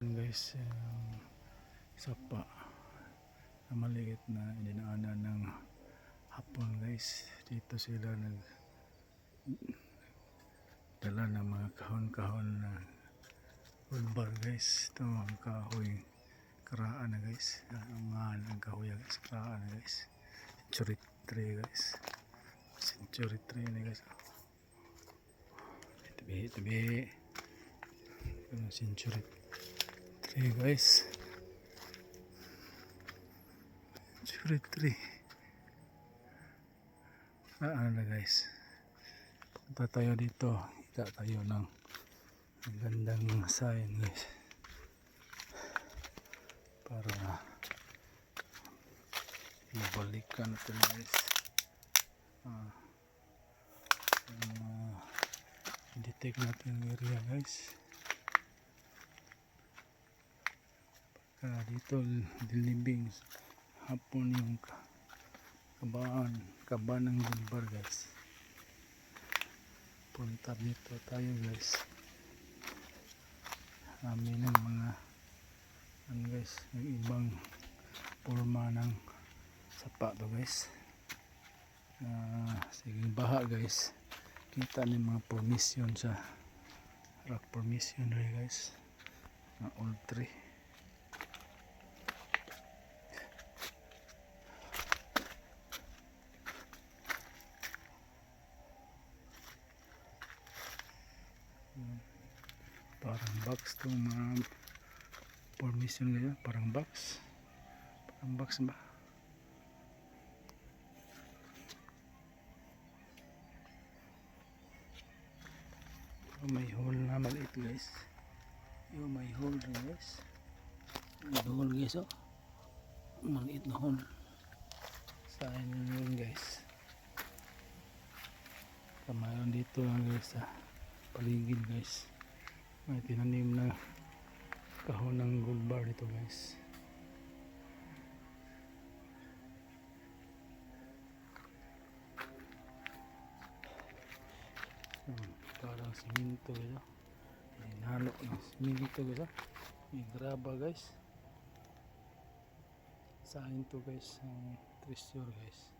Guys, sapa na maliit na dinaanan ng hapon guys. Dito sila dala ng mga kahon-kahon na ulbar guys. Ito ang kahoy karaan na guys. Ang mahal ng kahoy guys, karaan na guys. Century tree guys. Century tree na guys. Tabi century tree guys. Century tree. Karaan na guys. Punta tayo dito. Kita tayo ng gandang sign guys. Para mabalikan natin guys. Detect natin yung area guys. Dito dilibing hapon yung kabaan ng Gulbar guys. Punta dito tayo guys. Amin ng mga guys, yung ibang forma ng sapato guys. Sige baha guys. Kita ni mga formation sa rock formation rin guys. Old tree. Parang box to mga formation nila, parang box ba? May hole na maliit guys. May hole rin guys. May hole guys oh. Maliit na hole. Saan yun guys. Mayroon dito guys sa paligid guys. May tinanim na kahon ng Gulbar dito guys. Parang siminto guys. Hinalo ng siminto guys. May graba guys. Saan to guys ang treasure guys.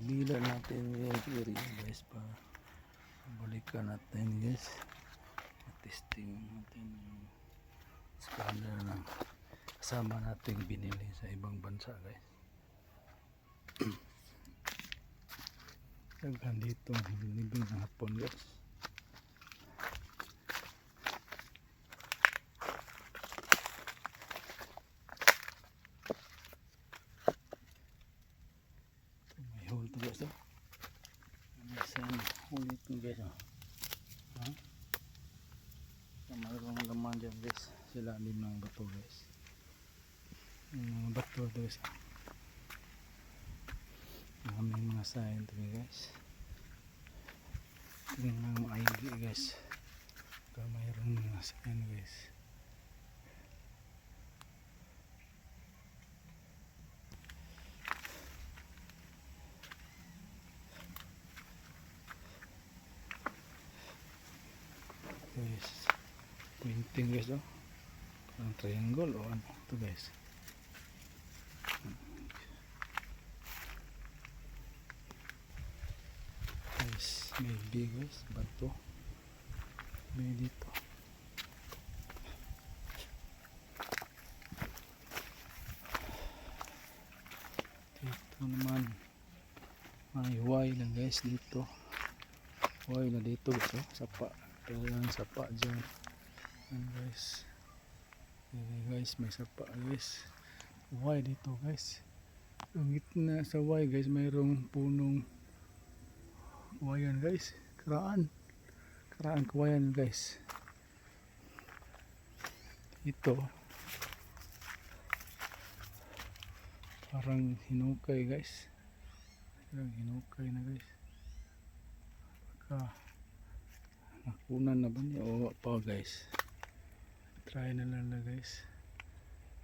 Bila natin yung area guys para balikan natin guys. Testing natin yung scanner ng kasama natin binili sa ibang bansa guys. Hanggang dito libing ng hapon guys. Ito guys oh. Isang ulit ito guys oh. Mayroong laman dyan guys. Sila ng bato guys. Bato ito guys oh. Maraming mga sign ito guys. Tingnan ng maigi guys. Mayroong mga sign guys. Guys, pointing guys oh. Parang triangle o ano ito guys. Guys, maybe guys bato. May dito. Dito naman may Y lang guys dito. Y na dito guys oh. Sapa. Ayan, sapa dyan. Ayan guys. Ayan guys, may sapa guys. Y dito guys. Ang gitna sa Y guys, mayroong punong kawayan guys. Karaan kawayan guys. Ito parang hinukay guys. Parang hinukay na guys. Baka nakunan na ba niya o pa guys. Try na lang na guys.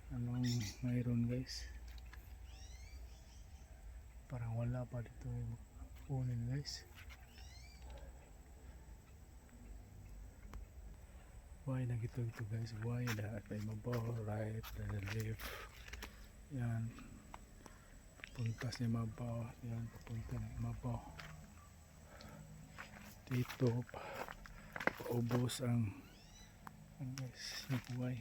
Anong mayroon guys. wala pa dito yung kunin guys. Why na ito guys? Why na may mabaw, right, and left. Yan. Punta sa mabaw. Yan, papunta na mabaw. Dito, paubos ang guys, yung why.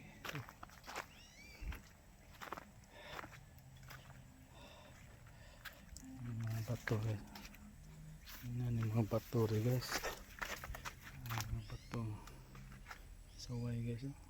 Yung mga bato guys. Yan yung mga bato guys. Mga batong saway guys.